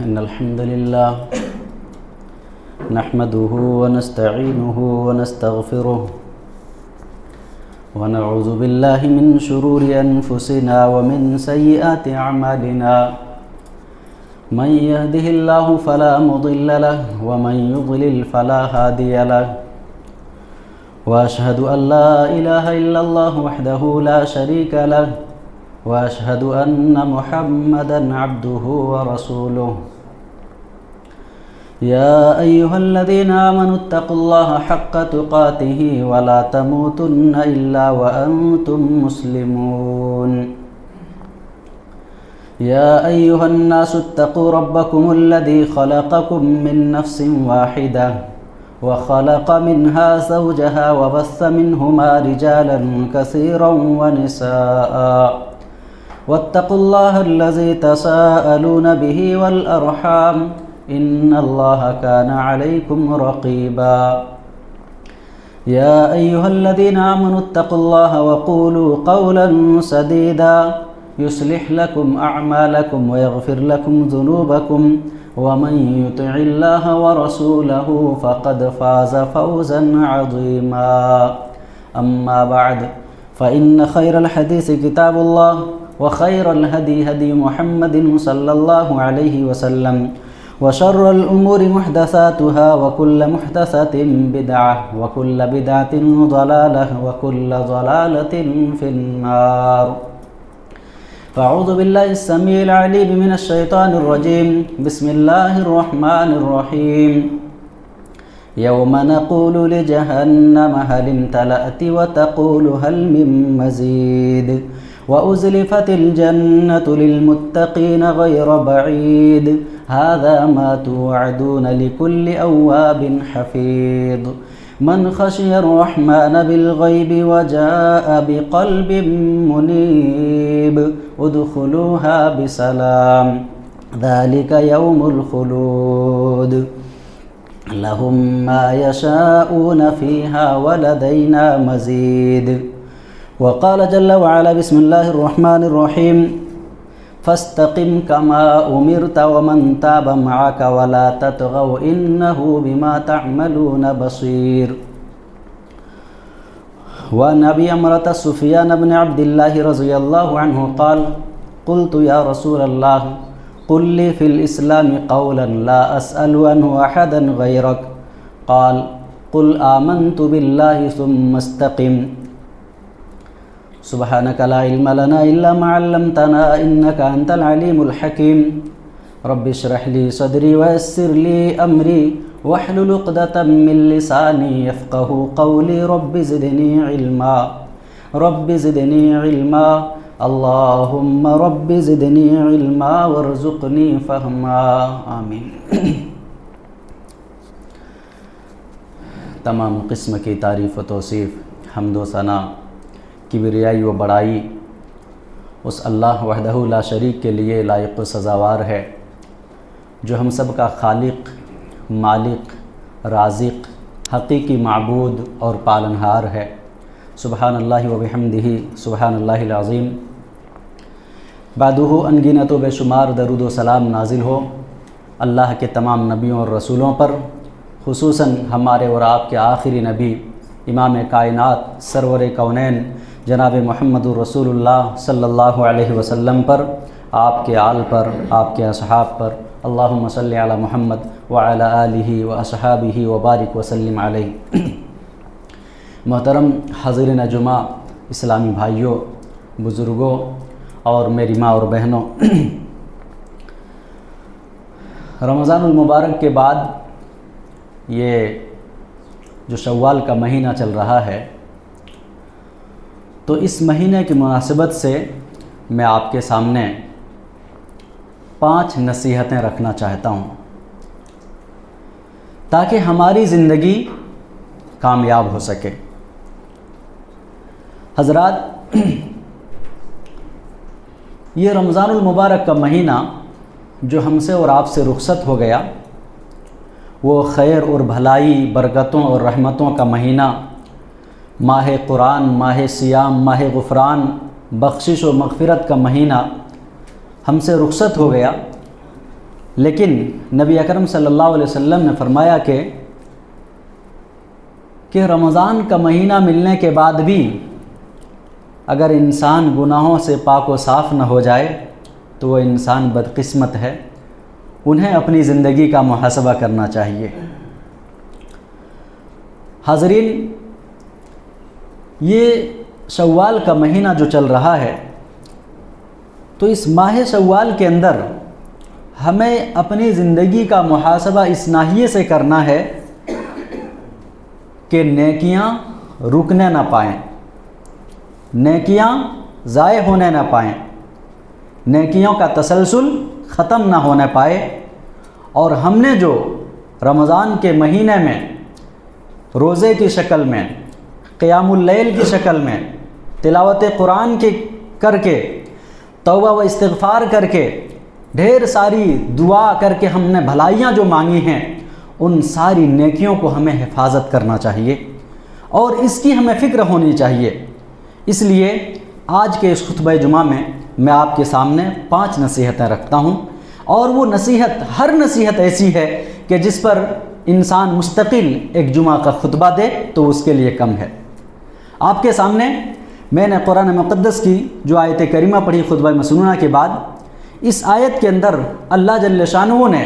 إن الحمد لله نحمده ونستعينه ونستغفره ونعوذ بالله من شرور أنفسنا ومن سيئات أعمالنا من يهده الله فلا مضل له ومن يضلل فلا هادي له وأشهد أن لا إله إلا الله وحده لا شريك له وأشهد أن محمدًا عبده ورسوله يا أيها الذين آمنوا اتقوا الله حق تقاته ولا تموتن إلا وأنتم مسلمون يا أيها الناس اتقوا ربكم الذي خلقكم من نفس واحدة وخلق منها زوجها وبث منهما رجالا كثيرا ونساء واتقوا الله الذي تساءلون به والأرحام إن الله كان عليكم رقيبا يا أيها الذين آمنوا اتقوا الله وقولوا قولا سديدا يصلح لكم أعمالكم ويغفر لكم ذنوبكم ومن يطع الله ورسوله فقد فاز فوزا عظيما أما بعد فإن خير الحديث كتاب الله وخير الهدي هدي محمد صلى الله عليه وسلم وشر الأمور محدثاتها وكل محدثة بدعة وكل بدعة ضلالة وكل ضلالة في النار فأعوذ بالله السميع العليم من الشيطان الرجيم بسم الله الرحمن الرحيم يوم نقول لجهنم هل امتلأت وتقول هل من مزيد وأزلفت الجنة للمتقين غير بعيد هذا ما توعدون لكل أواب حفيظ من خشي الرحمن بالغيب وجاء بقلب منيب ادخلوها بسلام ذلك يوم الخلود لهم ما يشاءون فيها ولدينا مزيد وقال جل وعلا بسم الله الرحمن الرحيم فاستقم كما أمرت ومن تاب معك ولا تطغوا إنه بما تعملون بصير وعن أبي عمرة سفيان بن عبد الله رضي الله عنه قال قلت يا رسول الله قل لي في الإسلام قولا لا أسأل عنه أحدا غيرك قال قل آمنت بالله ثم استقم سبحانك لا علم لنا إلا ما علمتنا إنك أنت العليم الحكيم رب اشرح لي صدري ويسر لي أمري واحلل عقدة من لساني يفقه قولي رب زدني علما رب زدني علما اللهم رب زدني علما وارزقني فهما آمین تمام قسم کی تعریف و توصیف حمد و ثنا کبریائی و بڑائی اس اللہ وحدہ لا شریک کے لیے لائق و سزاوار ہے جو ہم سب کا خالق، مالک، رازق، حقیقی معبود اور پالنہار ہے۔ سبحان اللہ و بحمدہ سبحان اللہ العظیم۔ بعدہ انگنت و بے شمار درود و سلام نازل ہو اللہ کے تمام نبیوں اور رسولوں پر، خصوصاً ہمارے اور آپ کے آخری نبی امام کائنات سرور کونین جناب محمد رسول اللہ صلی اللہ علیہ وسلم پر، آپ کے آل پر، آپ کے اصحاب پر، اللہم صلی علی محمد وعلی آلہ واصحابہ وبارک وسلم علیہ۔ محترم حاضرین جمعہ، اسلامی بھائیوں، بزرگوں اور میری ماں اور بہنوں، رمضان المبارک کے بعد یہ جو شوال کا مہینہ چل رہا ہے، تو اس مہینے کی مناسبت سے میں آپ کے سامنے 5 نصیحتیں رکھنا چاہتا ہوں تاکہ ہماری زندگی کامیاب ہو سکے۔ حضرات، یہ رمضان المبارک کا مہینہ جو ہم سے اور آپ سے رخصت ہو گیا، وہ خیر اور بھلائی، برکتوں اور رحمتوں کا مہینہ، ماہ قرآن، ماہ صیام، ماہ غفران، بخشش و مغفرت کا مہینہ ہم سے رخصت ہو گیا، لیکن نبی اکرم صلی اللہ علیہ وسلم نے فرمایا کہ رمضان کا مہینہ ملنے کے بعد بھی اگر انسان گناہوں سے پاک و صاف نہ ہو جائے تو وہ انسان بدقسمت ہے، انہیں اپنی زندگی کا محاسبہ کرنا چاہیے۔ حاضرین، یہ شوال کا مہینہ جو چل رہا ہے، تو اس ماہ شوال کے اندر ہمیں اپنی زندگی کا محاسبہ اس ناحیے سے کرنا ہے کہ نیکیاں رکنے نہ پائیں، نیکیاں ضائع ہونے نہ پائیں، نیکیوں کا تسلسل ختم نہ ہونے پائے، اور ہم نے جو رمضان کے مہینے میں روزے کی شکل میں، قیام اللیل کی شکل میں، تلاوت قرآن کی کر کے، توبہ و استغفار کر کے، ڈھیر ساری دعا کر کے ہم نے بھلائیاں جو مانگی ہیں، ان ساری نیکیوں کو ہمیں حفاظت کرنا چاہیے اور اس کی ہمیں فکر ہونی چاہیے۔ اس لیے آج کے اس خطبہ جمعہ میں آپ کے سامنے 5 نصیحتیں رکھتا ہوں، اور وہ نصیحت، ہر نصیحت ایسی ہے کہ جس پر انسان مستقل ایک جمعہ کا خطبہ دے تو اس کے لیے کم ہے۔ آپ کے سامنے میں نے قرآن مقدس کی جو آیت کریمہ پڑھی خطبہ مسنونہ کے بعد، اس آیت کے اندر اللہ جل شانہ نے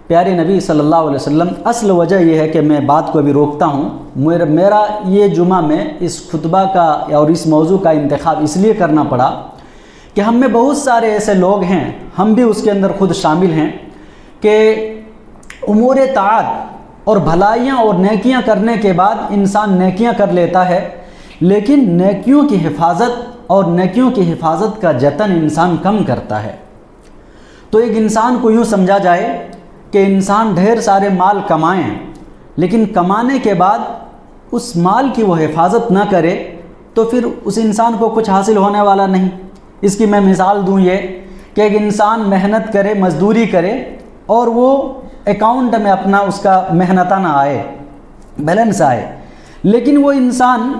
پیارے نبی صلی اللہ علیہ وسلم، اصل وجہ یہ ہے کہ میں بات کو ابھی روکتا ہوں، میرا یہ جمعہ میں اس خطبہ کا اور اس موضوع کا انتخاب اس لیے کرنا پڑا کہ ہم میں بہت سارے ایسے لوگ ہیں، ہم بھی اس کے اندر خود شامل ہیں، کہ امور طاعت اور بھلائیاں اور نیکیاں کرنے کے بعد انسان نیکیاں کر لیتا ہے، لیکن نیکیوں کی حفاظت اور نیکیوں کی حفاظت کا جتن انسان کم کرتا ہے۔ تو ایک انسان کو یوں سمجھا جائے کہ انسان ڈھیر سارے مال کمائیں، لیکن کمانے کے بعد اس مال کی وہ حفاظت نہ کرے تو پھر اس انسان کو کچھ حاصل ہونے والا نہیں۔ اس کی میں مثال دوں یہ کہ ایک انسان محنت کرے، مزدوری کرے، اور وہ اکاؤنٹ میں اپنا اس کا محنتہ نہ آئے، بیلنس آئے، لیکن وہ انسان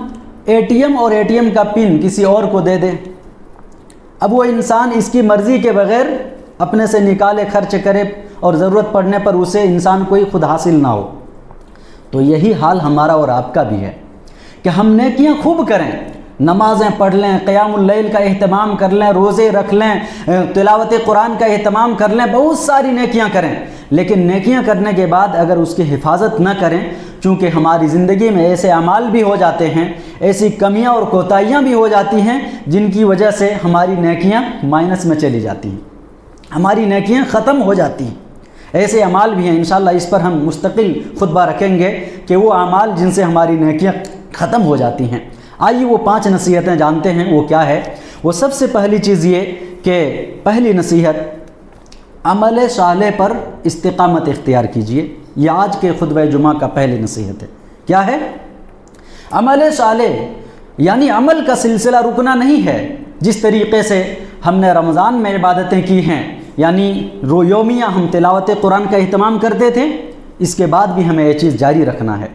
اے ٹی ایم کا پن کسی اور کو دے دے۔ اب وہ انسان اس کی مرضی کے بغیر اپنے سے نکالے، خرچ کرے، اور ضرورت پڑنے پر اسے انسان کوئی خود حاصل نہ ہو۔ تو یہی حال ہمارا اور آپ کا بھی ہے کہ ہم نیکیاں خوب کریں، نمازیں پڑھ لیں، قیام اللیل کا اہتمام کر لیں، روزے رکھ لیں، تلاوت قرآن کا اہتمام کر لیں، بہت ساری نیکیاں کریں، لیکن نیکیاں کرنے کے بعد اگر اس کی حفاظت نہ کریں، چونکہ ہماری زندگی میں ایسے اعمال بھی ہو جاتے ہیں، ایسی کمیاں اور کوتاہیاں بھی ہو جاتی ہیں جن کی وجہ سے ہماری نیکیاں مائنس میں چلی جاتی ہیں، ہماری نیکیاں ختم ہو جاتی ہیں۔ ایسے اعمال بھی ہیں، انشاءاللہ اس پر ہم مستقل خطبہ رکھیں گے کہ وہ اعمال جن سے ہماری نیکیاں ختم ہو جاتی ہیں۔ آئیے وہ 5 نصیحتیں جانتے ہیں وہ کیا ہے۔ وہ سب سے پہلی چیز یہ کہ پہلی نصیحت، عمل صالح پر استقامت اختیار کیجئے۔ یہ آج کے خطبہ جمعہ کا پہلی نصیحت ہے۔ کیا ہے؟ عمل صالح، یعنی عمل کا سلسلہ رکنا نہیں ہے۔ جس طریقے سے ہم نے رمضان میں عبادتیں کی ہیں، یعنی یومیہ ہم تلاوت قرآن کا اہتمام کرتے تھے، اس کے بعد بھی ہمیں یہ چیز جاری رکھنا ہے۔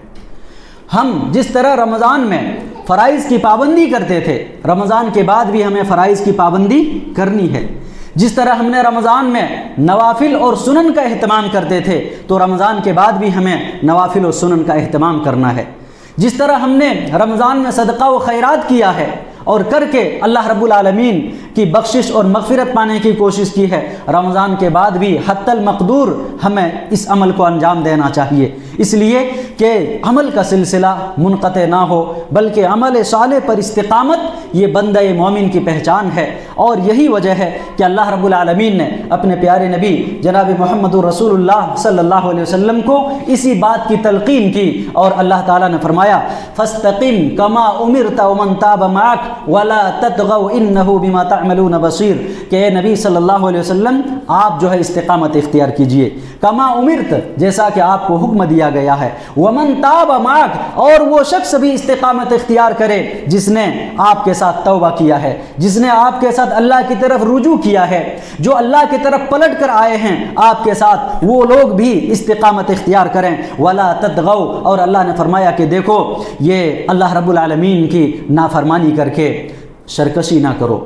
ہم جس طرح رمضان میں فرائض کی پابندی کرتے تھے، رمضان کے بعد بھی ہمیں فرائض کی پابندی کرنی ہے۔ جس طرح ہم نے رمضان میں نوافل اور سنن کا اہتمام کرتے تھے، تو رمضان کے بعد بھی ہمیں نوافل اور سنن کا اہتمام کرنا ہے۔ جس طرح ہم نے رمضان میں صدقہ و خیرات کیا ہے اور کر کے اللہ رب العالمین کی بخشش اور مغفرت پانے کی کوشش کی ہے، رمضان کے بعد بھی حتی المقدور ہمیں اس عمل کو انجام دینا چاہیے، اس لیے کہ عمل کا سلسلہ منقطع نہ ہو، بلکہ عمل صالح پر استقامت یہ بندہ مومن کی پہچان ہے۔ اور یہی وجہ ہے کہ اللہ رب العالمین نے اپنے پیارے نبی جناب محمد رسول اللہ صلی اللہ علیہ وسلم کو اسی بات کی تلقین کی، اور اللہ تعالیٰ نے فرمایا فَاسْتَقِمْ كَمَا أُمِرْتَ وَمَنْ تَابَ مَعَكَ وَلَا تَطْغَوْا إِنَّهُ بِمَا تَعْمَلُونَ بَصِيرٌ، کہ اے نبی صلی اللہ علیہ وسلم آپ جو ہے استقامت اختیار کیجئے، کما امرت، جیسا کہ آپ کو حکم دیا گیا ہے، وَمَنْ تَابَ مَعَكَ، اور وہ شخص بھی استقامت اختیار کرے جس نے آپ کے ساتھ توبہ کیا ہے، جس نے آپ کے ساتھ اللہ کی طرف رجوع کیا ہے، جو اللہ کی طرف پلٹ کر آئے ہیں آپ کے ساتھ، وہ لوگ بھی استقامت اختیار کریں، وَلَا تَطْغَوْا، اور اللہ نے فرمایا کہ دیکھو یہ اللہ رب العالمین کی نافرمانی کر کے سرکشی نہ کرو،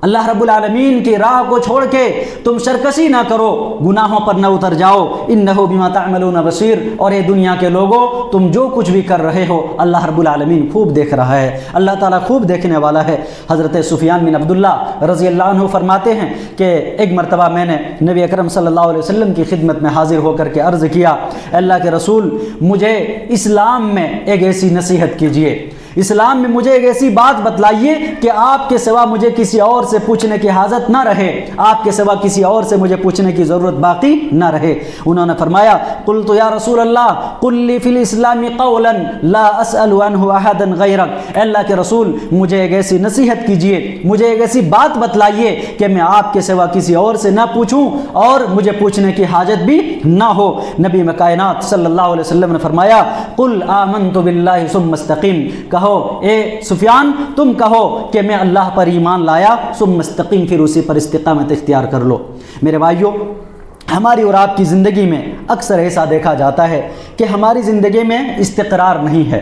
اللہ رب العالمین کی راہ کو چھوڑ کے تم سرکشی نہ کرو، گناہوں پر نہ اتر جاؤ، انہو بما تعملون بصیر، اور اے دنیا کے لوگوں تم جو کچھ بھی کر رہے ہو اللہ رب العالمین خوب دیکھ رہا ہے، اللہ تعالیٰ خوب دیکھنے والا ہے۔ حضرت سفیان بن عبداللہ رضی اللہ عنہ فرماتے ہیں کہ ایک مرتبہ میں نے نبی اکرم صلی اللہ علیہ وسلم کی خدمت میں حاضر ہو کر کے عرض کیا، اللہ کے رسول مجھے اسلام میں ایک ایسی نصیحت کیجیے، اسلام میں مجھے ایک ایسی بات بتلائیے کہ آپ کے سوا مجھے کسی اور سے پوچھنے کی حاجت نہ رہے، آپ کے سوا کسی اور سے مجھے پوچھنے کی ضرورت باقی نہ رہے۔ انہوں نے فرمایا قلت یا رسول اللہ قل لی فی الاسلام قولا لا اسأل عنہ احدا غیرک، اے اللہ کے رسول مجھے ایک ایسی نصیحت کیجیے، مجھے ایک ایسی بات بتلائیے کہ میں آپ کے سوا کسی اور سے نہ پوچھوں اور مجھے پوچھنے کی حاجت بھی نہ ہو۔ نبی کائنات صلی اللہ علیہ وسلم نے فرمایا قل آمنت باللہ ثم استقیم، کہو اے سفیان تم کہو کہ میں اللہ پر ایمان لایا، ثم مستقیم، پھر اسی پر استقامت اختیار کر لو۔ میرے بھائیوں، ہماری اور آپ کی زندگی میں اکثر ایسا دیکھا جاتا ہے کہ ہماری زندگی میں استقرار نہیں ہے،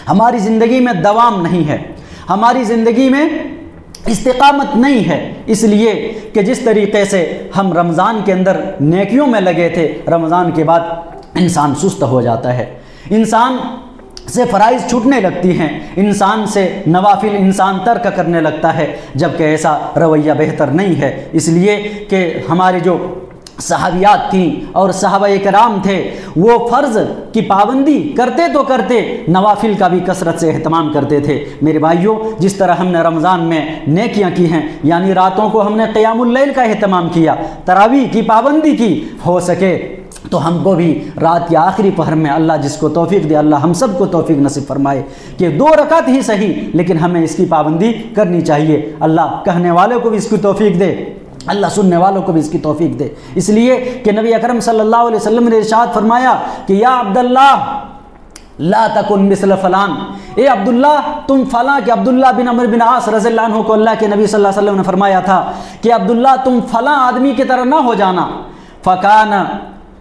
ہماری زندگی میں دوام نہیں ہے، ہماری زندگی میں استقامت نہیں ہے، اس لیے کہ جس طریقے سے ہم رمضان کے اندر نیکیوں میں لگے تھے، رمضان کے بعد انسان سست ہو جاتا ہے، انسان سے فرائض چھوٹنے لگتی ہیں، انسان سے نوافل انسان ترک کرنے لگتا ہے، جبکہ ایسا رویہ بہتر نہیں ہے، اس لیے کہ ہمارے جو صحابیات تھیں اور صحابہ کرام تھے وہ فرض کی پابندی کرتے تو کرتے، نوافل کا بھی کثرت سے اہتمام کرتے تھے۔ میرے بھائیوں، جس طرح ہم نے رمضان میں نیکیاں کی ہیں، یعنی راتوں کو ہم نے قیام اللیل کا اہتمام کیا، تراویح کی پابندی کی، ہو سکے تو ہم کو بھی رات کے آخری پہر میں اللہ جس کو توفیق دے، اللہ ہم سب کو توفیق نصیب فرمائے کہ 2 رکعت ہی صحیح لیکن ہمیں اس کی پابندی کرنی چاہیے۔ اللہ کہنے والوں کو بھی اس کی توفیق دے، اللہ سننے والوں کو بھی اس کی توفیق دے، اس لیے کہ نبی اکرم صلی اللہ علیہ وسلم نے ارشاد فرمایا کہ یا عبداللہ لا تکن مثل فلان، اے عبداللہ تم فلاں، کہ عبداللہ بن عمرو بن عاص رضی اللہ عنہ کو اللہ کے نبی صلی اللہ علیہ وسلم نے فرمایا تھا کہ عبداللہ تم فلاں آدمی کی طرح نہ ہو جانا،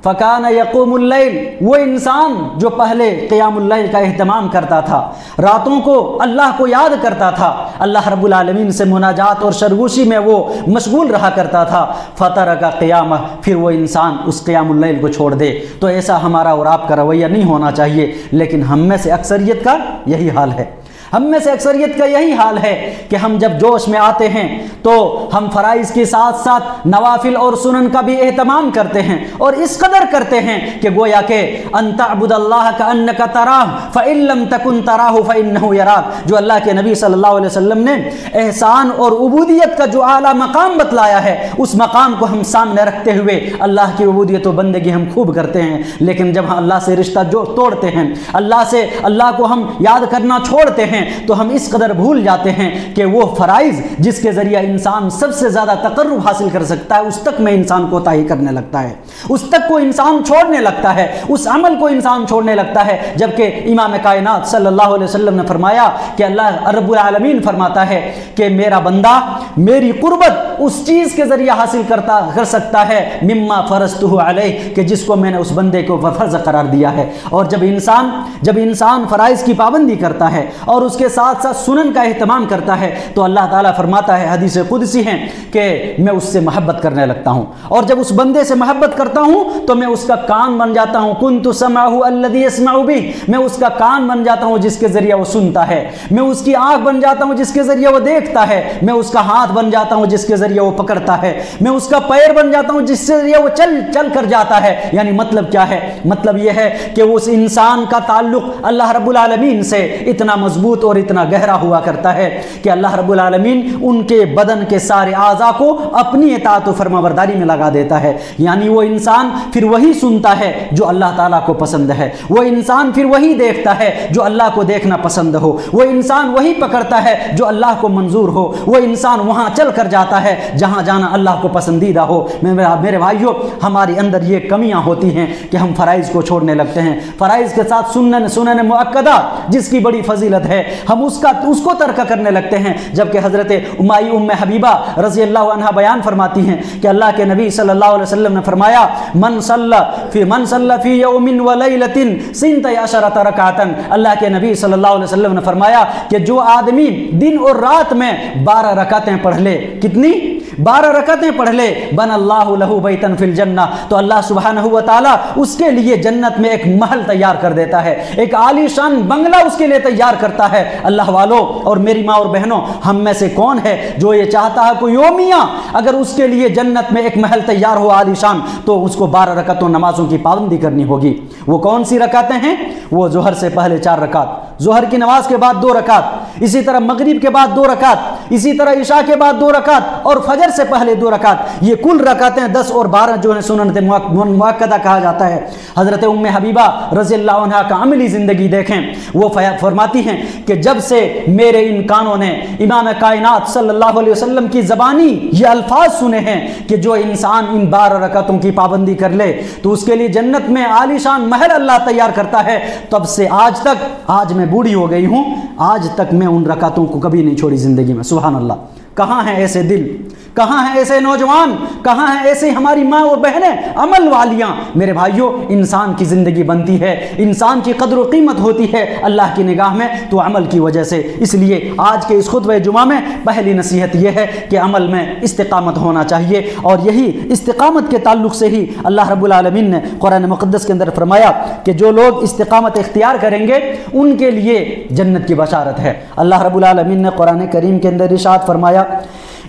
فکان یقوم اللیل، وہ انسان جو پہلے قیام اللیل کا اہتمام کرتا تھا، راتوں کو اللہ کو یاد کرتا تھا، اللہ رب العالمین سے مناجات اور سرگوشی میں وہ مشغول رہا کرتا تھا، فترک قیامہ، پھر وہ انسان اس قیام اللیل کو چھوڑ دے۔ تو ایسا ہمارا اور آپ کا رویہ نہیں ہونا چاہیے، لیکن ہم میں سے اکثریت کا یہی حال ہے، ہم میں سے اکثریت کا یہی حال ہے کہ ہم جب جوش میں آتے ہیں تو ہم فرائض کے ساتھ ساتھ نوافل اور سنن کا بھی اہتمام کرتے ہیں، اور اس قدر کرتے ہیں کہ گویا کہ ان تعبد اللہ کأنک تراہ فإن لم تکن تراہ فإنہ یراک، جو اللہ کے نبی صلی اللہ علیہ وسلم نے احسان اور عبودیت کا جو اعلیٰ مقام بتلایا ہے، اس مقام کو ہم سامنے رکھتے ہوئے اللہ کی عبودیت و بندگی ہم خوب کرتے ہیں، لیکن جب ہم اللہ سے رشتہ جو توڑتے ہیں، اللہ کو ہم یاد کرنا چھوڑتے ہیں، تو ہم اس قدر بھول جاتے ہیں کہ وہ فرائض جس کے ذریعہ انسان سب سے زیادہ تقرب حاصل کر سکتا ہے، اس تک میں انسان کوتاہی کرنے لگتا ہے، اس تک کو انسان چھوڑنے لگتا ہے، اس عمل کو انسان چھوڑنے لگتا ہے، جبکہ امام کائنات صلی اللہ علیہ وسلم نے فرمایا کہ اللہ رب العالمین فرماتا ہے کہ میرا بندہ میری قربت اس چیز کے ذریعہ حاصل کر سکتا ہے مما فرضتہ علیہ، کہ جس کو میں نے اس بندے کو فرض قرار دیا ہے۔ اور جب انسان فرائض کی پابندی کرتا ہے اور اس کے ساتھ ساتھ سنن کا اہتمام کرتا ہے تو اللہ تعالیٰ فرماتا ہے، حدیث قدسی ہیں، کہ میں اس سے محبت کرنے لگتا ہوں، اور جب اس بندے سے محبت کرتا ہوں تو میں اس کا کان بن جاتا ہوں، کنت سمعہ الذی یسمع بہ، میں اس کا کان بن جاتا ہوں جس کے ذریعے وہ سنتا ہے، میں اس کی آنکھ بن جاتا ہوں جس کے ذریعے وہ دیکھتا ہے، میں اس کا ہاتھ بن جاتا ہوں جس کے ذریعے وہ پکڑتا ہے، میں اس کا پیر بن جاتا ہوں جس کے ذریعے وہ چل کر جاتا ہے۔ یعنی مطلب کیا ہے؟ مطلب یہ ہے کہ اس انسان کا تعلق اللہ رب العالمین سے اتنا مضبوط اور اتنا گہرا ہوا کرتا ہے کہ اللہ رب العالمین ان کے بدن کے سارے اعضاء کو اپنی اطاعت و فرمانبرداری میں لگا دیتا ہے۔ یعنی وہ انسان پھر وہی سنتا ہے جو اللہ تعالیٰ کو پسند ہے، وہ انسان پھر وہی دیکھتا ہے جو اللہ کو دیکھنا پسند ہو، وہ انسان وہی پکڑتا ہے جو اللہ کو منظور ہو، وہ انسان وہاں چل کر جاتا ہے جہاں جانا اللہ کو پسندیدہ ہو۔ میرے بھائیوں، ہمارے اندر یہ کمیاں ہوتی ہیں کہ ہم فرائض کو چھوڑنے لگتے ہیں، فرائض کے ساتھ سنن مؤکدہ جس کی بڑی فضیلت ہے، ہم اس کو ترک کرنے لگتے ہیں، جبکہ حضرت ام حبیبہ رضی اللہ عنہ بیان فرماتی ہیں کہ اللہ کے نبی صلی اللہ علیہ وسلم نے فرمایا من صلی فی یوم ولیلۃ 12 رکعۃ، اللہ کے نبی صلی اللہ علیہ وسلم نے فرمایا کہ جو آدمی دن اور رات میں 12 رکعتیں پڑھ لے، کتنی؟ 12 رکعتیں پڑھ لے، بن اللہ لہ بیتن فی الجنہ، تو اللہ سبحانہ و تعالی اس کے لیے جنت میں ایک محل تیار کر دیتا ہے، ایک عالی شان بنگلہ اس کے لیے تیار کرتا ہے۔ اللہ والو اور میری ماں اور بہنوں، ہم میں سے کون ہے جو یہ چاہتا ہے کوئی یومیہ اگر اس کے لیے جنت میں ایک محل تیار ہو عالی شان، تو اس کو 12 رکعتوں نمازوں کی پابندی کرنی ہوگی۔ وہ کون سی رکعتیں ہیں؟ وہ ظہر سے پہلے 4 رکعت، ظہر کی نماز کے بعد 2 رکعت، اسی طرح مغرب کے بعد 2 رکعت، اسی طرح عشاء کے بعد 2 رکعت، اور فجر سے پہلے 2 رکعت۔ یہ کل رکعتیں 10 اور 12 جو ہے سنت مؤکدہ کہا جاتا ہے۔ حضرت ام حبیبہ رضی اللہ عنہ کا عملی زندگی دیکھیں، وہ فرماتی ہیں کہ جب سے میرے ان کانوں نے امام کائنات صلی اللہ علیہ وسلم کی زبانی یہ الفاظ سنے ہیں کہ جو انسان ان 12 رکعتوں کی پابندی کر لے تو اس کے لیے جنت میں عالی شان محل اللہ تیار کرتا ہے، تب سے آج تک، آج میں بوڑھی ہو گئی ہوں، آج تک میں ان رکعتوں کو کبھی نہیں چھوڑی زندگی میں۔ سبحان اللہ! کہاں ہیں ایسے دل، کہاں ہیں ایسے نوجوان، کہاں ہیں ایسے ہماری ماں اور بہنیں عمل والیاں؟ میرے بھائیوں، انسان کی زندگی بنتی ہے، انسان کی قدر و قیمت ہوتی ہے اللہ کی نگاہ میں تو عمل کی وجہ سے۔ اس لیے آج کے اس خطبہ جمعہ میں پہلی نصیحت یہ ہے کہ عمل میں استقامت ہونا چاہیے، اور یہی استقامت کے تعلق سے ہی اللہ رب العالمین نے قرآن مقدس کے اندر فرمایا کہ جو لوگ استقامت اختیار کریں گے ان کے لیے جنت کی بشارت ہے۔ اللہ رب العالمین نے قرآن کریم کے اندر ارشاد فرمایا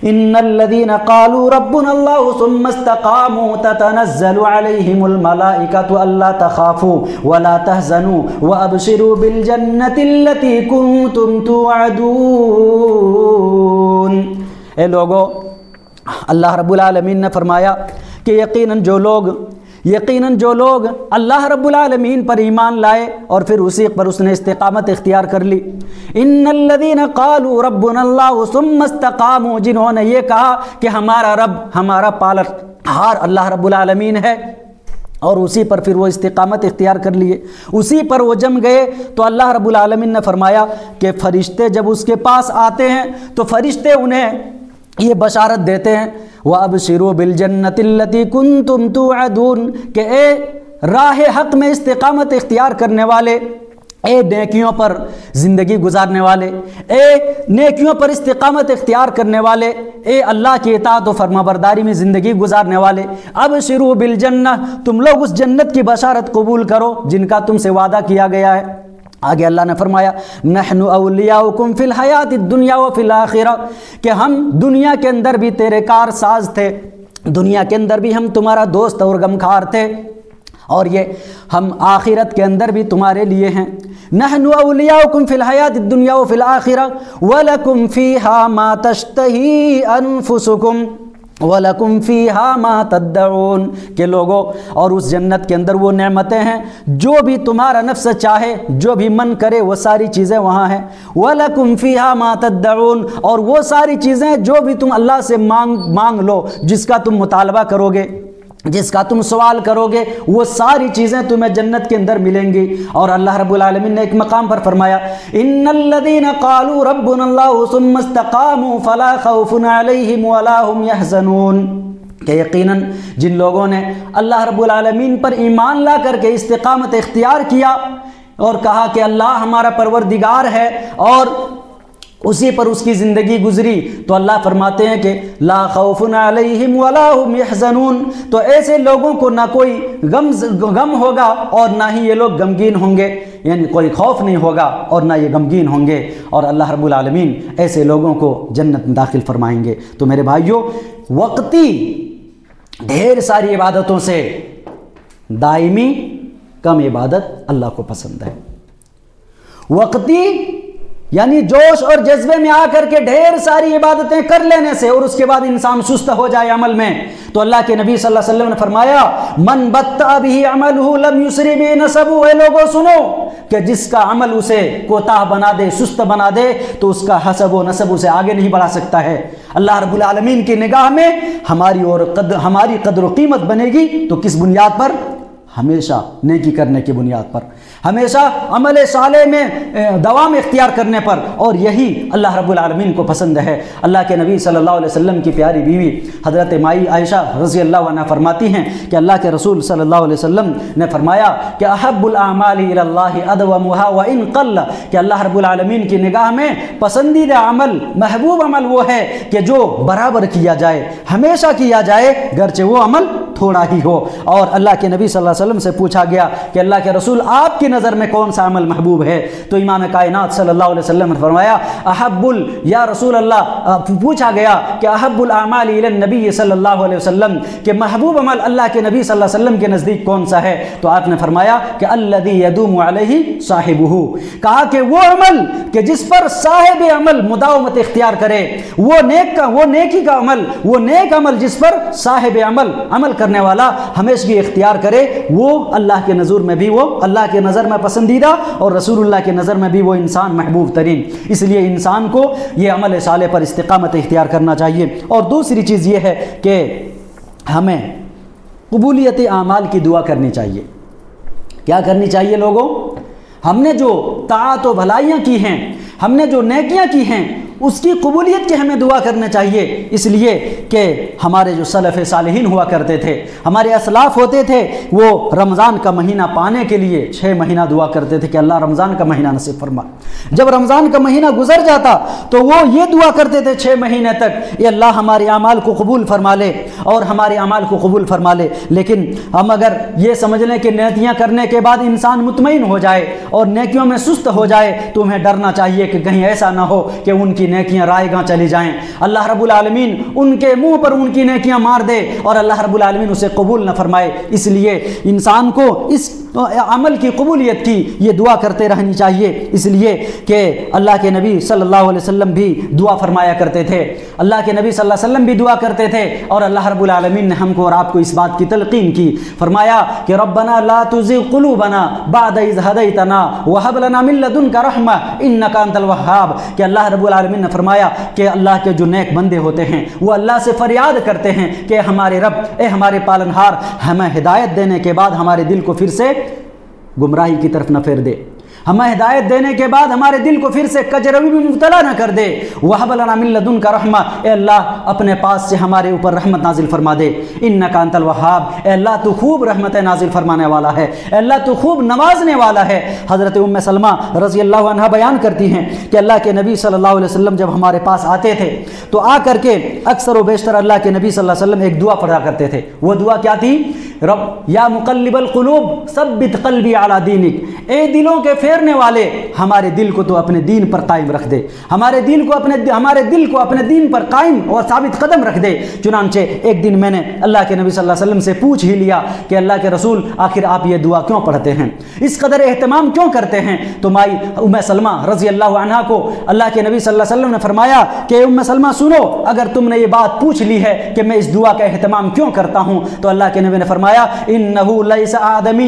ان الذين قالوا ربنا الله ثم استقاموا تتنزل عليهم الملائكة الا تخافوا ولا تحزنوا وابشروا بالجنة التي كنتم توعدون۔ اے لوگو، اللہ رب العالمین نے فرمایا کہ یقیناً جو لوگ اللہ رب العالمین پر ایمان لائے اور پھر اسی پر اس نے استقامت اختیار کر لی، ان الذین قالوا ربنا اللہ ثم استقاموا، جنہوں نے یہ کہا کہ ہمارا رب، ہمارا پالنہار اللہ رب العالمین ہے، اور اسی پر پھر وہ استقامت اختیار کر لیے، اسی پر وہ جم گئے، تو اللہ رب العالمین نے فرمایا کہ فرشتے جب اس کے پاس آتے ہیں تو فرشتے انہیں یہ بشارت دیتے ہیں وَأَبْشِرُوا بِالْجَنَّةِ الَّتِي كُنْتُمْ تُوعَدُونَ کہ اے راہ حق میں استقامت اختیار کرنے والے، اے نیکیوں پر زندگی گزارنے والے، اے نیکیوں پر استقامت اختیار کرنے والے، اے اللہ کی اطاعت و فرمانبرداری میں زندگی گزارنے والے، ابشروا بالجنہ، تم لوگ اس جنت کی بشارت قبول کرو جن کا تم سے وعدہ کیا گیا ہے۔ آگے اللہ نے فرمایا نحن اولیاؤکم فی الحیات الدنیا وفی الآخرہ، کہ ہم دنیا کے اندر بھی تیرے کار ساز تھے، دنیا کے اندر بھی ہم تمہارا دوست اور غمخوار تھے، اور یہ ہم آخرت کے اندر بھی تمہارے لیے ہیں۔ نحن اولیاؤکم فی الحیات الدنیا وفی الآخرہ ولکم فیہا ما تشتہی انفسکم وَلَكُمْ فِيهَا مَا تَدَّعُونَ کہ لوگوں، اور اس جنت کے اندر وہ نعمتیں ہیں جو بھی تمہارا نفس چاہے، جو بھی من کرے وہ ساری چیزیں وہاں ہیں۔ وَلَكُمْ فِيهَا مَا تَدَّعُونَ، اور وہ ساری چیزیں جو بھی تم اللہ سے مانگ لو، جس کا تم مطالبہ کرو گے، جس کا تم سوال کرو گے، وہ ساری چیزیں تمہیں جنت کے اندر ملیں گی۔ اور اللہ رب العالمین نے ایک مقام پر فرمایا ان الذین قالوا ربنا اللہ ثم استقاموا فلا خوف علیہم ولا هم يحزنون کہ یقیناً جن لوگوں نے اللہ رب العالمین پر ایمان لا کر کے استقامت اختیار کیا اور کہا کہ اللہ ہمارا پروردگار ہے اور اسی پر اس کی زندگی گزری، تو اللہ فرماتے ہیں کہ لا خوف علیہم ولا هم يحزنون، تو ایسے لوگوں کو نہ کوئی غم ہوگا اور نہ ہی یہ لوگ غمگین ہوں گے، یعنی کوئی خوف نہیں ہوگا اور نہ یہ غمگین ہوں گے، اور اللہ رب العالمین ایسے لوگوں کو جنت میں داخل فرمائیں گے۔ تو میرے بھائیوں، وقتی ڈھیر ساری عبادتوں سے دائمی کم عبادت اللہ کو پسند ہے۔ وقتی یعنی جوش اور جذبے میں آ کر کے ڈھیر ساری عبادتیں کر لینے سے اور اس کے بعد انسان سست ہو جائے عمل میں، تو اللہ کے نبی صلی اللہ علیہ وسلم نے فرمایا من بطأ به عمله لم يسرع به نسبه، اے لوگوں سنو کہ جس کا عمل اسے کوتاہ بنا دے، سست بنا دے، تو اس کا حسب و نسب اسے آگے نہیں بڑھا سکتا ہے۔ اللہ رب العالمین کی نگاہ میں ہماری قدر و قیمت بنے گی تو کس بنیاد پر؟ ہمیشہ نیکی کرنے کی بنیاد پر، ہمیشہ عمل صالح میں دوام اختیار کرنے پر، اور یہی اللہ رب العالمین کو پسند ہے۔ اللہ کے نبی صلی اللہ علیہ وسلم کی پیاری بیوی حضرت مائی عائشہ رضی اللہ عنہ فرماتی ہیں کہ اللہ کے رسول صلی اللہ علیہ وسلم نے فرمایا کہ احب الاعمال الی اللہ ادومها وان قل، کہ اللہ رب العالمین کی نگاہ میں پسندیدہ عمل، محبوب عمل وہ ہے کہ جو برابر کیا جائے، ہمیشہ کیا جائے، گرچہ وہ عمل تھوڑا ہی ہو۔ اور اللہ کے نبی صلی اللہ علیہ وسلم سے پوچھا گیا کہ اللہ کے رسول آپ کی نظر میں کون سا عمل محبوب ہے؟ تو امام کائنات صلی اللہ علیہ وسلم نے فرمایا یا رسول اللہ، پوچھا گیا کہ احب الاعمال الی النبی صلی اللہ علیہ وسلم، کہ محبوب عمل اللہ کے نبی صلی اللہ علیہ وسلم کے نزدیک کون سا ہے؟ تو آپ نے فرمایا کہ الذی یدوم علیہ صاحبہ، کہا کہ وہ عمل کہ جس پر صاحب عمل مداومت اختیار کرے، وہ نیکی کا عمل، وہ نیک عمل جس پر صاحب عمل کرنے والا ہمیشگی اختیار کرے، وہ اللہ کے نظر میں بھی، وہ اللہ کے نظر میں پسندیدہ، اور رسول اللہ کے نظر میں بھی وہ انسان محبوب ترین۔ اس لیے انسان کو یہ عمل صالح پر استقامت اختیار کرنا چاہیے۔ اور دوسری چیز یہ ہے کہ ہمیں قبولیت اعمال کی دعا کرنی چاہیے۔ کیا کرنی چاہیے لوگوں؟ ہم نے جو طاعت و بھلائیاں کی ہیں، ہم نے جو نیکیاں کی ہیں، اس کی قبولیت کی ہمیں دعا کرنا چاہیے، اس لیے کہ ہمارے جو سلف صالحین ہوا کرتے تھے، ہمارے اسلاف ہوتے تھے، وہ رمضان کا مہینہ پانے کے لیے 6 مہینہ دعا کرتے تھے کہ اللہ رمضان کا مہینہ نصیب فرما۔ جب رمضان کا مہینہ گزر جاتا تو وہ یہ دعا کرتے تھے 6 مہینے تک، اے اللہ ہمارے اعمال کو قبول فرما لے اور ہمارے اعمال کو قبول فرما لے۔ لیکن ہم اگر یہ سمجھ لیں کہ نیکیاں کرنے کے بعد انسان مطمئن ہو جائے اور نیکیوں میں سست ہو جائے، تو ہمیں ڈرنا چاہیے کہ کہیں ایسا نہ ہو کہ ان کی نیکیاں رائے گاں چلی جائیں، اللہ رب العالمین ان کے منہ پر ان کی نیکیاں مار دے اور اللہ رب العالمین اسے قبول نہ فرمائے۔ اس لیے انسان کو اس عمل کی قبولیت کی یہ دعا کرتے رہنی چاہیے، اس لیے کہ اللہ کے نبی صلی اللہ علیہ وسلم بھی دعا فرمایا کرتے تھے، اللہ کے نبی صلی اللہ علیہ وسلم بھی دعا کرتے تھے، اور اللہ رب العالمین نے ہم کو اور آپ کو اس بات کی تلقین کی، فرمایا کہ ربنا لا تزغ قلوبنا بعد اذ ہدیتنا وہب لنا من لدنک رحمہ انک انت الوہاب، کہ اللہ رب العالمین نے فرمایا کہ اللہ کے جو نیک بندے ہوتے ہیں وہ اللہ سے فریاد کرتے ہیں کہ ہمارے رب، اے ہمارے پالنہار، ہمیں ہدایت دینے کے بعد ہمارے دل کو پھر سے گمراہی کی طرف نہ پھیر دے، ہمیں ہدایت دینے کے بعد ہمارے دل کو پھر سے کجروی میں مبتلا نہ کر دے، وَهَبْ لَنَا مِن لَّدُنْكَ رَحْمَةً، اے اللہ اپنے پاس سے ہمارے اوپر رحمت نازل فرما دے، اِنَّكَ أَنْتَ الْوَهَّابُ، اے اللہ تو خوب رحمت نازل فرمانے والا ہے، اے اللہ تو خوب نوازنے والا ہے۔ حضرت ام سلمہ رضی اللہ عنہ بیان کرتی ہیں کہ اللہ کے نبی صلی اللہ علیہ وسلم جب ہمارے پاس آتے تھے تو آ کر کے اکثر و بیشتر اللہ کے نبی صلی اللہ علیہ وسلم ایک دعا پڑھا کرتے تھے۔ وہ دعا کیا تھی؟ رب یا مقلب القلوب ثبت قلبی علی دینک، اے دلوں کے پھیرنے والے ہمارے دل کو تو اپنے دین پر قائم رکھ دے، ہمارے دل کو اپنے دین پر قائم اور ثابت قدم رکھ دے۔ چنانچہ ایک دن میں نے اللہ کے نبی صلی اللہ علیہ وسلم سے پوچھ ہی لیا کہ اللہ کے رسول آخر آپ یہ دعا کیوں پڑھتے ہیں، اس قدر اہتمام کیوں کرتے ہیں؟ تو مائی ام سلمہ رضی اللہ عنہا کو اللہ کے نبی صلی اللہ علیہ وسلم نے فرمایا کہ ام سلمہ سنو، اگر تم نے یہ بات پوچھ لی ہے کہ میں اس دعا کا اہتمام کیوں کرتا ہوں، تو اللہ کے نبی نے فرمایا انه ليس آدمی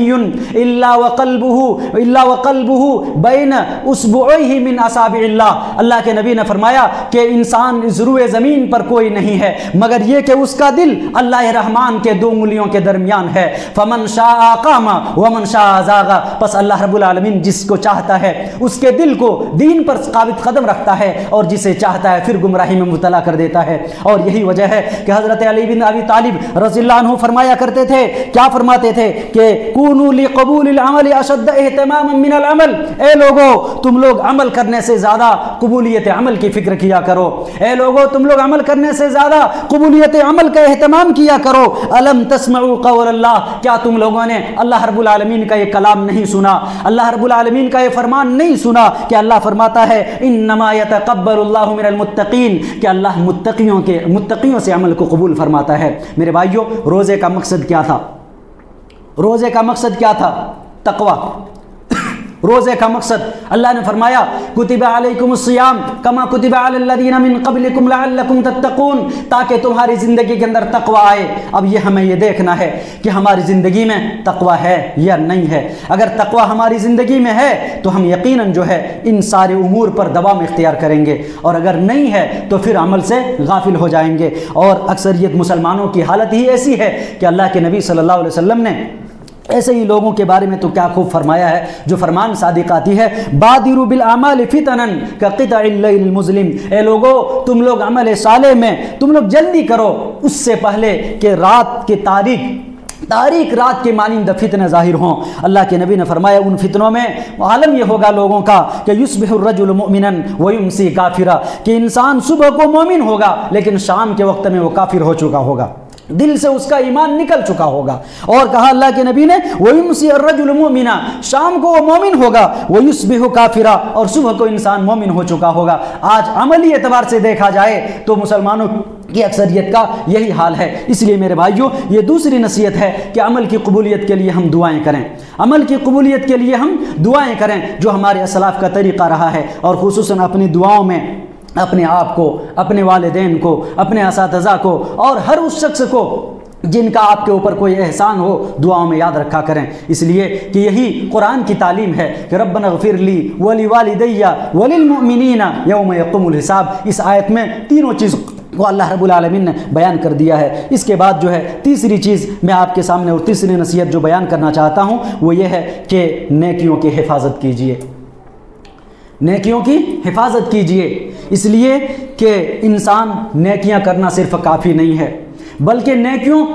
الا وقلبه بین اصبعیہ من اصابع اللہ، اللہ کے نبی نے فرمایا کہ انسان ضروع زمین پر کوئی نہیں ہے مگر یہ کہ اس کا دل اللہ رحمان کے 2 انگلیوں کے درمیان ہے، فمن شاء قام ومن شاء زاغ، پس اللہ رب العالمین جس کو چاہتا ہے اس کے دل کو دین پر ثابت قدم رکھتا ہے اور جسے چاہتا ہے پھر گمراہی میں مبتلا کر دیتا ہے۔ اور یہی وجہ ہے کہ حضرت علی بن ابی طالب رضی اللہ عنہ فرمایا کرتے تھے، کیا فرماتے تھے کہ کونوا لقبول العمل اشد اہتماما من العمل، اے لوگو تم لوگ عمل کرنے سے زیادہ قبولیت عمل کی فکر کیا کرو، اے لوگو تم لوگ عمل کرنے سے زیادہ قبولیت عمل کا اہتمام کیا کرو۔ الم تسمعوا قول اللہ، کیا تم لوگوں نے اللہ رب العالمین کا یہ کلام نہیں سنا، اللہ رب العالمین کا یہ فرمان نہیں سنا کہ اللہ فرماتا ہے انما یتقبل اللہ من المتقین، کہ اللہ متقیوں سے عمل کو قبول فرماتا ہے۔ میرے بھائیو، روزے کا مقصد کیا تھا؟ روزے کا مقصد کیا تھا؟ تقوی۔ روزے کا مقصد اللہ نے فرمایا کتب علیکم الصیام کما کتب علی الذین من قبلکم لعلکم تتقون، تاکہ تمہاری زندگی کے اندر تقوی آئے۔ اب یہ ہمیں یہ دیکھنا ہے کہ ہماری زندگی میں تقوی ہے یا نہیں ہے۔ اگر تقوی ہماری زندگی میں ہے تو ہم یقیناً جو ہے ان سارے امور پر دوام اختیار کریں گے، اور اگر نہیں ہے تو پھر عمل سے غافل ہو جائیں گے۔ اور اکثریت مسلمانوں کی حالت ہی ایسی ہے کہ اللہ کے نبی صلی اللہ علیہ وسلم نے ایسے ہی لوگوں کے بارے میں تو کیا خوب فرمایا ہے جو فرمان صادق آتی ہے، بادروا بالاعمال فتنا کقطع اللیل المظلم، اے لوگو تم لوگ عمل صالح میں تم لوگ جلدی کرو اس سے پہلے کہ رات کے تاریک رات کے مانند فتنے ظاہر ہوں۔ اللہ کے نبی نے فرمایا ان فتنوں میں عالم یہ ہوگا لوگوں کا کہ یصبح الرجل مؤمنا ویمسی کافرا، کہ انسان صبح کو مومن ہوگا لیکن شام کے وقت میں وہ کافر ہو چکا ہوگا، دل سے اس کا ایمان نکل چکا ہوگا۔ اور کہا اللہ کے نبی نے وَيُمْسِي الرَّجُلُ مُؤْمِنًا، شام کو وہ مومن ہوگا، وَيُصْبِحُ كَافِرًا، اور صبح کو انسان مومن ہو چکا ہوگا۔ آج عملی اعتبار سے دیکھا جائے تو مسلمانوں کی اکثریت کا یہی حال ہے۔ اس لیے میرے بھائیوں یہ دوسری نصیحت ہے کہ عمل کی قبولیت کے لیے ہم دعائیں کریں، عمل کی قبولیت کے لیے ہم دعائیں کریں جو ہمارے اسلاف کا طریقہ رہا ہے، اور خصوصاً اپنی دعاؤں میں اپنے آپ کو، اپنے والدین کو، اپنے اساتذہ کو اور ہر اس شخص کو جن کا آپ کے اوپر کوئی احسان ہو دعاؤں میں یاد رکھا کریں، اس لیے کہ یہی قرآن کی تعلیم ہے کہ ربنا اغفر لی ولوالدی وللمؤمنین یوم یقوم الحساب۔ اس آیت میں تینوں چیز کو اللہ رب العالمین نے بیان کر دیا ہے۔ اس کے بعد جو ہے تیسری چیز میں آپ کے سامنے اور تیسری نصیحت جو بیان کرنا چاہتا ہوں وہ یہ ہے کہ نیکیوں کی حفاظت کیجیے، نیکیوں کی حفاظت کیجیے، اس لیے کہ انسان نیکیاں کرنا صرف کافی نہیں ہے بلکہ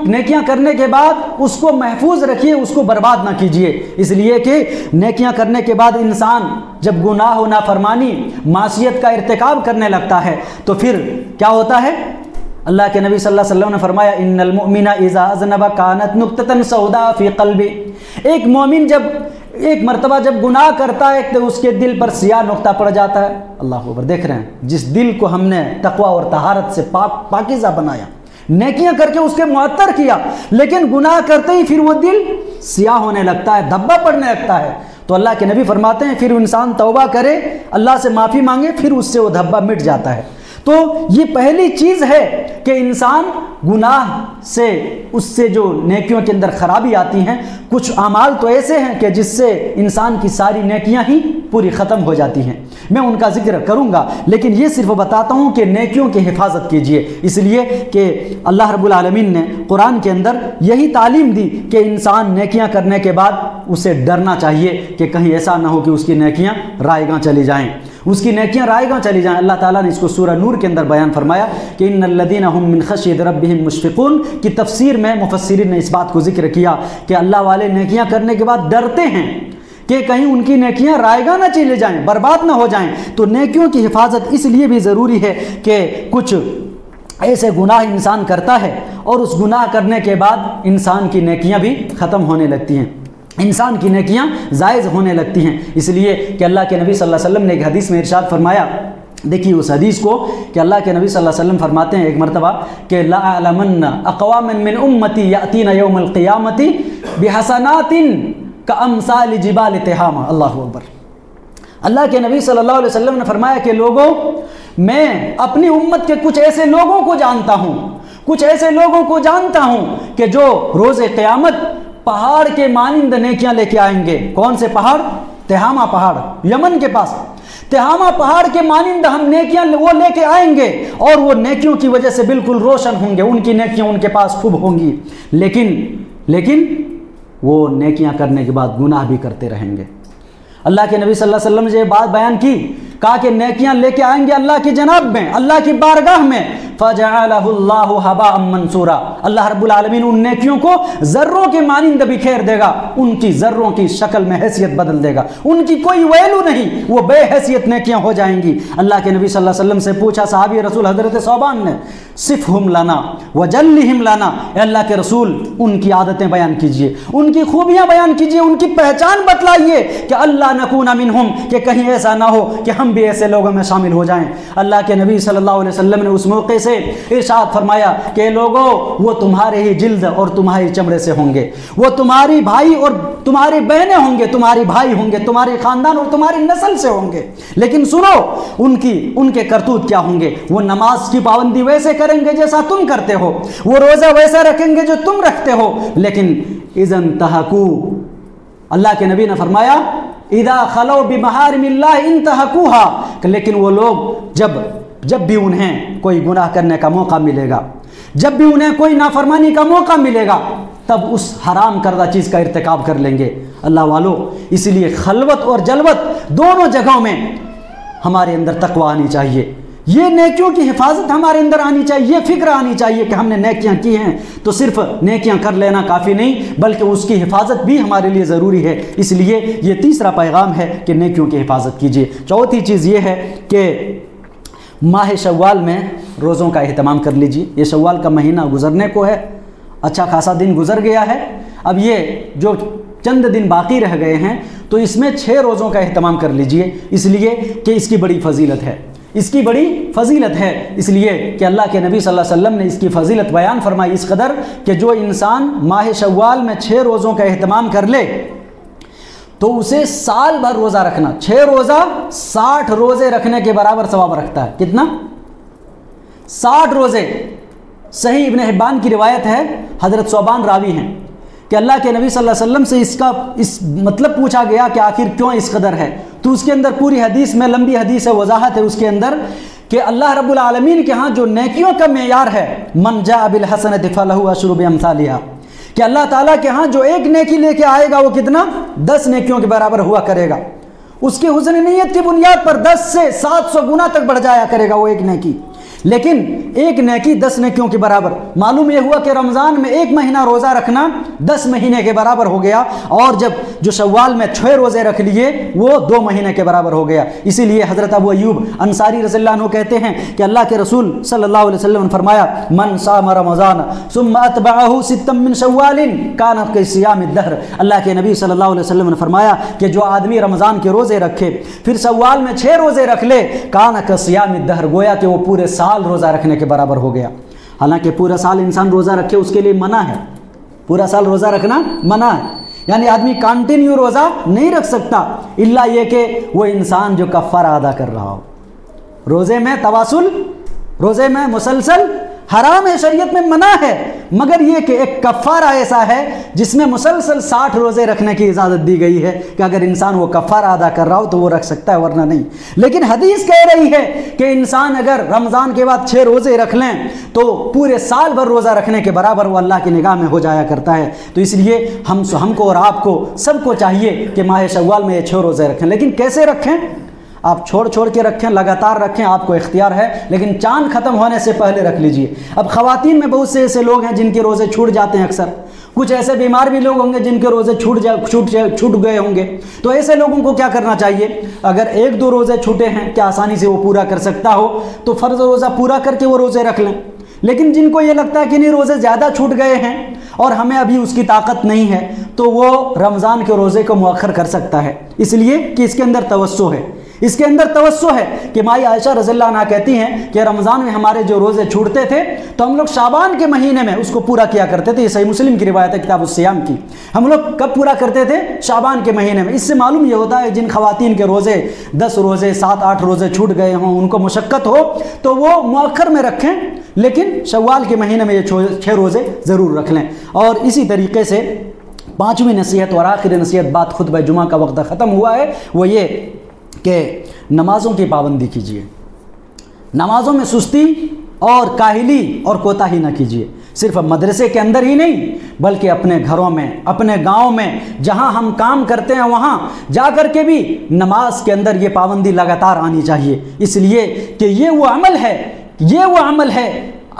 نیکیاں کرنے کے بعد اس کو محفوظ رکھیے، اس کو برباد نہ کیجیے، اس لیے کہ نیکیاں کرنے کے بعد انسان جب گناہ و نافرمانی معصیت کا ارتکاب کرنے لگتا ہے تو پھر کیا ہوتا ہے؟ اللہ کے نبی صلی اللہ علیہ وسلم نے فرمایا ان المؤمن اذا اذنب كانت نقطة سوداء في قلبه، ایک مومن جب ایک مرتبہ جب گناہ کرتا ہے تو اس کے دل پر سیاہ نقطہ پڑ جاتا ہے۔ اللہ اکبر، دیکھ رہے ہیں جس دل کو ہم نے تقوی اور طہارت سے پاکیزہ بنایا، نیکیاں کر کے اس کے معطر کیا، لیکن گناہ کرتے ہی پھر وہ دل سیاہ ہونے لگتا ہے، دھبا پڑنے لگتا ہے۔ تو اللہ کے نبی فرماتے ہیں پھر انسان توبہ کرے، اللہ سے معافی مانگے، پھر اس سے وہ دھبا مٹ جاتا ہے۔ تو یہ پہلی چیز ہے کہ انسان گناہ سے، اس سے جو نیکیوں کے اندر خرابی آتی ہیں، کچھ اعمال تو ایسے ہیں کہ جس سے انسان کی ساری نیکیاں ہی پوری ختم ہو جاتی ہیں، میں ان کا ذکر کروں گا، لیکن یہ صرف بتاتا ہوں کہ نیکیوں کی حفاظت کیجیے، اس لیے کہ اللہ رب العالمین نے قرآن کے اندر یہی تعلیم دی کہ انسان نیکیاں کرنے کے بعد اسے ڈرنا چاہیے کہ کہیں ایسا نہ ہو کہ اس کی نیکیاں رائیگاں چلی جائیں، اس کی نیکیاں رائیگاں چلی جائیں۔ اللہ تعالیٰ نے اس کو سورہ نور کے اندر بیان فرمایا کہ ان الذین هم من خشیۃ ربهم مشفقون کی تفسیر میں مفسرین نے اس بات کو ذکر کیا کہ اللہ والے نیکیاں کرنے کے بعد ڈرتے ہیں کہ کہیں ان کی نیکیاں رائیگاں نہ چلے جائیں، برباد نہ ہو جائیں۔ تو نیکیوں کی حفاظت اس لیے بھی ضروری ہے کہ کچھ ایسے گناہ انسان کرتا ہے اور اس گناہ کرنے کے بعد انسان کی نیکیاں بھی ختم ہونے لگتی ہیں، انسان کی نیکیاں زائد ہونے لگتی ہیں، اس لیے کہ اللہ کے نبی صلی اللہ علیہ وسلم نے ایک حدیث میں ارشاد فرمایا، دیکھیے اس حدیث کو کہ اللہ کے نبی صلی اللہ علیہ وسلم فرماتے ہیں ایک مرتبہ کہ لا اعلمن اقواما من امتی یاتین یوم القیامت بحسنات کامثال جبال تہامہ۔ اللہ اکبر، اللہ کے نبی صلی اللہ علیہ وسلم نے فرمایا کہ لوگوں، میں اپنی امت کے کچھ ایسے لوگوں کو جانتا ہوں کہ جو روز قیامت پہاڑ کے مانند نیکیاں لے کے آئیں گے۔ کون سے پہاڑ؟ تہامہ پہاڑ، یمن کے پاس تہامہ پہاڑ کے مانند ہم نیکیاں وہ لے کے آئیں گے، اور وہ نیکیوں کی وجہ سے بالکل روشن ہوں گے، ان کی نیکیاں ان کے پاس خوب ہوں گی، لیکن وہ نیکیاں کرنے کے بعد گناہ بھی کرتے رہیں گے۔ اللہ کے نبی صلی اللہ علیہ وسلم نے یہ بات بیان کی، کہا کہ نیکیاں لے کے آئیں گے اللہ کی جناب میں، اللہ کی بارگاہ میں، فَجَعَلَهُ اللَّهُ هَبَاءً مَنْثُورًا، اللہ رب العالمین ان نیکیوں کو ذروں کے مانند بکھیر دے گا، ان کی ذروں کی شکل میں حیثیت بدل دے گا، ان کی کوئی ویلو نہیں، وہ بے حیثیت نیکیاں ہو جائیں گی۔ اللہ کے نبی صلی اللہ علیہ وسلم سے پوچھا صحابی رسول حضرت ثوبان نے، صفہم لنا وجلہم لنا، اے اللہ کے رسول ان کی عادتیں بیان کیجئے، ان کی خوبیاں بیان کیجئے، ان کی پہچان بتلائیے کہ اللہ نکون منہم، کہ کہیں ایسا نہ ہو کہ ہم بھی ایسے لوگوں میں شامل ہو جائیں۔ اللہ کے نبی صلی اللہ علیہ وسلم نے اس موقع سے ارشاد فرمایا کہ لوگوں، وہ تمہارے ہی جلد اور تمہاری چمڑے سے ہوں گے، وہ تمہاری بھائی اور تمہاری بہنیں ہوں گے، تمہاری بھائی ہوں گے، تمہارے خاندان اور تمہاری نسل سے ہوں گے، لیکن سنو ان کے کرتوت کیا ہوں گے، وہ نماز کی پابندی ویسے کریں گے جیسا تم کرتے ہو، وہ روزہ ویسا رکھیں گے جو تم رکھتے ہو، لیکن اذن تحقو، اللہ کے نبی نے فرمایا اذا خلو بمحارم اللہ انتہقوها، لیکن وہ لوگ جب بھی انہیں کوئی گناہ کرنے کا موقع ملے گا، جب بھی انہیں کوئی نافرمانی کا موقع ملے گا، تب اس حرام کردہ چیز کا ارتکاب کر لیں گے۔ اللہ والو، اس لیے خلوت اور جلوت دونوں جگہوں میں ہمارے اندر تقوی آنی چاہیے، یہ نیکیوں کی حفاظت ہمارے اندر آنی چاہیے، یہ فکر آنی چاہیے کہ ہم نے نیکیاں کی ہیں تو صرف نیکیاں کر لینا کافی نہیں، بلکہ اس کی حفاظت بھی ہمارے لیے ضروری ہے۔ اس لیے یہ تیسرا پیغام ہے کہ نیکیوں کی حفاظت کیجیے۔ چوتھی چیز یہ ہے کہ ماہ شوال میں روزوں کا اہتمام کر لیجیے۔ یہ شوال کا مہینہ گزرنے کو ہے، اچھا خاصا دن گزر گیا ہے، اب یہ جو چند دن باقی رہ گئے ہیں تو اس میں 6 روزوں کا اہتمام کر لیجیے، اس لیے کہ اس کی بڑی فضیلت ہے، اس کی بڑی فضیلت ہے، اس لیے کہ اللہ کے نبی صلی اللہ علیہ وسلم نے اس کی فضیلت بیان فرمائی اس قدر کہ جو انسان ماہ شوال میں 6 روزوں کا اہتمام کر لے تو اسے سال بھر روزہ رکھنا، 6 روزہ 60 روزے رکھنے کے برابر ثواب رکھتا ہے۔ کتنا؟ 60 روزے۔ صحیح ابن حبان کی روایت ہے، حضرت ثوبان راوی ہیں کہ اللہ کے نبی صلی اللہ علیہ وسلم سے اس مطلب پوچھا گیا کہ آخر کیوں اس قدر ہے، تو اس کے اندر پوری حدیث میں لمبی حدیث ہے، وضاحت ہے اس کے اندر کہ اللہ رب العالمین کے ہاں جو نیکیوں کا معیار ہے، من جاء بالحسنۃ فلہ عشر بامثالھا، کہ اللہ تعالیٰ کے ہاں جو ایک نیکی لے کے آئے گا وہ کتنا؟ 10 نیکیوں کے برابر ہوا کرے گا، اس کی حسن نیت کی بنیاد پر 10 سے 700 گنا تک بڑھ جایا کرے گا وہ ایک نیکی، لیکن ایک نیکی 10 نیکیوں کے برابر۔ معلوم یہ ہوا کہ رمضان میں 1 مہینہ روزہ رکھنا 10 مہینے کے برابر ہو گیا، اور جب جو شوال میں 6 روزے رکھ لیے وہ 2 مہینے کے برابر ہو گیا۔ اسی لیے حضرت ابو ایوب انصاری رضی اللہ عنہ کہتے ہیں کہ اللہ کے رسول صلی اللہ علیہ وسلم نے فرمایا من صام رمضان ثم اتبعه 6 من شوال كان كصيام الدهر، اللہ کے نبی صلی اللہ علیہ وسلم نے فرمایا کہ جو آدمی رمضان کے روزے رکھے پھر شوال میں 6 روزے رکھ لے، كان كصيام الدهر، گویا کہ وہ پورے سال روزہ رکھنے کے برابر ہو گیا۔ حالانکہ پورا سال انسان روزہ رکھے اس کے لیے منع ہے، پورا سال روزہ رکھنا منع ہے، یعنی آدمی کنٹینیو روزہ نہیں رکھ سکتا الا یہ کہ وہ انسان جو کفارہ ادا کر رہا ہو۔ روزے میں تواصل، روزے میں مسلسل حرام ہے، شریعت میں منع ہے، مگر یہ کہ ایک کفارہ ایسا ہے جس میں مسلسل 60 روزے رکھنے کی اجازت دی گئی ہے کہ اگر انسان وہ کفارہ ادا کر رہا ہو تو وہ رکھ سکتا ہے ورنہ نہیں۔ لیکن حدیث کہہ رہی ہے کہ انسان اگر رمضان کے بعد 6 روزے رکھ لیں تو پورے سال بھر روزہ رکھنے کے برابر وہ اللہ کی نگاہ میں ہو جایا کرتا ہے۔ تو اس لیے ہم کو اور آپ کو سب کو چاہیے کہ ماہ شوال میں یہ 6 روزے رکھیں، لیکن کیسے رکھیں؟ آپ چھوڑ کے رکھیں، لگاتار رکھیں، آپ کو اختیار ہے، لیکن چاند ختم ہونے سے پہلے رکھ لیجئے۔ اب خواتین میں بہت سے ایسے لوگ ہیں جن کے روزے چھوٹ جاتے ہیں، اکثر کچھ ایسے بیمار بھی لوگ ہوں گے جن کے روزے چھوٹ گئے ہوں گے، تو ایسے لوگوں کو کیا کرنا چاہیے؟ اگر 1-2 روزے چھوٹے ہیں کہ آسانی سے وہ پورا کر سکتا ہو تو فرض روزہ پورا کر کے وہ روزے رکھ لیں۔ لیکن جن کو یہ لگتا ہے کہ نہیں روزے زیادہ چھوٹ گئے ہیں اور ہمیں ابھی اس کی طاقت نہیں ہے تو وہ رمضان کے روزے کو مؤخر کر سکتا ہے، اس لیے کہ اس کے اندر توسع ہے، اس کے اندر توسع ہے کہ مائی عائشہ رضی اللہ عنہ کہتی ہیں کہ رمضان میں ہمارے جو روزے چھوٹتے تھے تو ہم لوگ شعبان کے مہینے میں اس کو پورا کیا کرتے تھے۔ یہ صحیح مسلم کی روایت ہے کتاب الصیام کی، ہم لوگ کب پورا کرتے تھے؟ شعبان کے مہینے میں۔ اس سے معلوم یہ ہوتا ہے جن خواتین کے روزے 10 روزے 7-8 روزے چھوٹ گئے ہوں، ان کو مشقت ہو تو وہ مؤخر میں رکھیں، لیکن شوال کے مہینے میں یہ 6 روزے ضرور رکھ لیں۔ اور اسی طریقے سے 5ویں نصیحت اور آخری نصیحت، بات خطبہ جمعہ کا وقت ختم ہوا ہے، وہ یہ کہ نمازوں کی پابندی کیجیے، نمازوں میں سستی اور کاہلی اور کوتاہی نہ کیجیے، صرف مدرسے کے اندر ہی نہیں بلکہ اپنے گھروں میں، اپنے گاؤں میں، جہاں ہم کام کرتے ہیں وہاں جا کر کے بھی نماز کے اندر یہ پابندی لگاتار آنی چاہیے، اس لیے کہ یہ وہ عمل ہے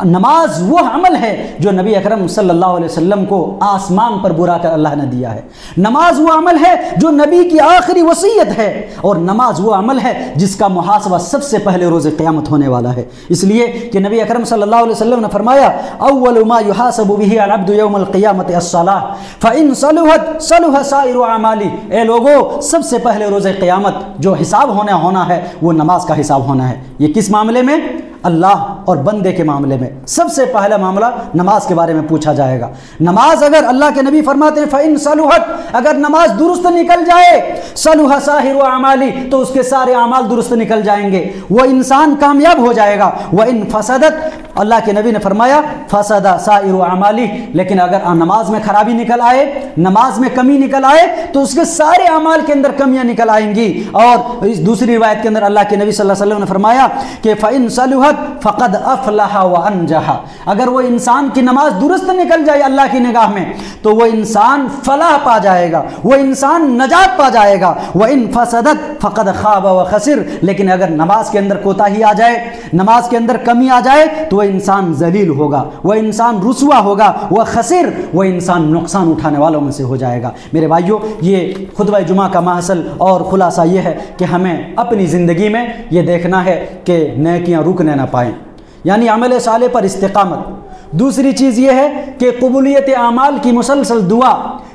نماز وہ عمل ہے جو نبی اکرم صلی اللہ علیہ وسلم کو آسمان پر برا کر اللہ نے دیا ہے، نماز وہ عمل ہے جو نبی کی آخری وصیت ہے، اور نماز وہ عمل ہے جس کا محاسبہ سب سے پہلے روز قیامت ہونے والا ہے، اس لیے کہ نبی اکرم صلی اللہ علیہ وسلم نے فرمایا اول ما يحاسب به العبد يوم القیامة الصلاة فإن صلحت صلح سائر اعمالی، اے لوگو سب سے پہلے روز قیامت جو حساب ہونا ہے وہ نماز کا حساب ہونا ہے۔ یہ کس معاملے میں؟ اللہ اور بندے کے معاملے میں سب سے پہلا معاملہ نماز کے بارے میں پوچھا جائے گا۔ نماز اگر اللہ کے نبی فرماتے ہیں فَإِن صَلُحَتْ، اگر نماز درست نکل جائے صَلُحَ سَائِرُ اعمالی، تو اس کے سارے اعمال درست نکل جائیں گے، وہ انسان کامیاب ہو جائے گا۔ وَإِن فَسَدَتْ، اللہ کے نبی نے فرمایا فسد سائر اعمالی، لیکن اگر نماز میں خرابی نکل آئے، نماز میں کمی نکل آئے تو اس کے سارے اعمال کے اندر کمیاں نکل آئیں گی۔ اور اس دوسری روایت کے اندر اللہ کے نبی صلی اللہ علیہ وسلم نے فرمایا کہ فَإِن صَلُحَتْ فَقَدْ أَفْلَحَ وَأَنجَحَ، اگر وہ انسان کی نماز درست نکل جائے اللہ کی نگاہ میں تو وہ انسان فلاح پا جائے گا، وہ انسان نجات پا جائے گا۔ وَإِن فَسَدَتْ فَقَدْ خَابَ وَخَسِرَ، لیکن اگر نماز کے اندر کوتاہی آ جائے، نماز کے اندر کمی آ جائے تو وہ انسان ذلیل ہوگا، وہ انسان رسوا ہوگا، وہ خسر، وہ انسان نقصان اٹھانے والوں میں سے ہو جائے گا۔ میرے بھائیوں، یہ خطبہ جمعہ کا محصل اور خلاصہ یہ ہے کہ ہمیں اپنی زندگی میں یہ دیکھنا ہے کہ نیکیاں رکنے نہ پائیں، یعنی عمل صالح پر استقامت۔ دوسری چیز یہ ہے کہ قبولیت اعمال کی مسلسل دعا۔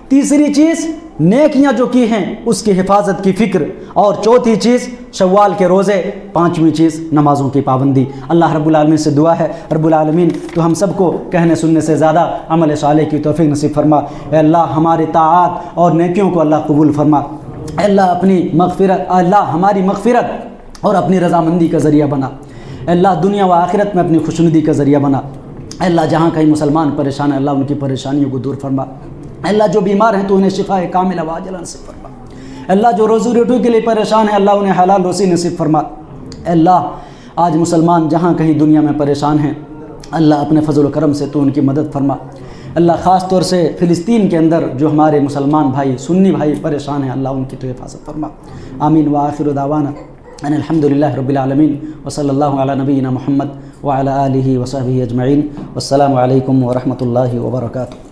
تیسری چیز نیکیاں جو کی ہیں اس کی حفاظت کی فکر، اور چوتھی چیز شوال کے روزے، پانچویں چیز نمازوں کی پابندی۔ اللہ رب العالمین سے دعا ہے رب العالمین تو ہم سب کو کہنے سننے سے زیادہ عمل صالح کی توفیق نصیب فرما۔ اے اللہ ہمارے طاعات اور نیکیوں کو اللہ قبول فرما۔ اے اللہ اپنی مغفرت، اللہ ہماری مغفرت اور اپنی رضامندی کا ذریعہ بنا۔ اے اللہ دنیا و آخرت میں اپنی خوشنودی کا ذریعہ بنا۔ اے اللہ جہاں کہیں مسلمان پریشان ہیں اللہ ان کی پریشانیوں کو دور فرما۔ اے اللہ جو بیمار ہیں تو انہیں شفا کاملہ وعاجلہ نصیب فرما۔ اے اللہ جو روزی روٹی کے لیے پریشان ہیں اللہ انہیں حلال روزی نصیب فرما۔ اے اللہ آج مسلمان جہاں کہیں دنیا میں پریشان ہیں اللہ اپنے فضل و کرم سے تو ان کی مدد فرما۔ اللہ خاص طور سے فلسطین کے اندر جو ہمارے مسلمان بھائی سنی بھائی پریشان ہیں اللہ ان کی تو حفاظت فرما۔ آمین وآخر دعوانا ان الحمدللہ رب العالمین وصلی اللہ علی نبینا محمد وعلی آلہ وصحبہ اجمعین۔ والسلام علیکم ورحمۃ اللہ وبرکاتہ۔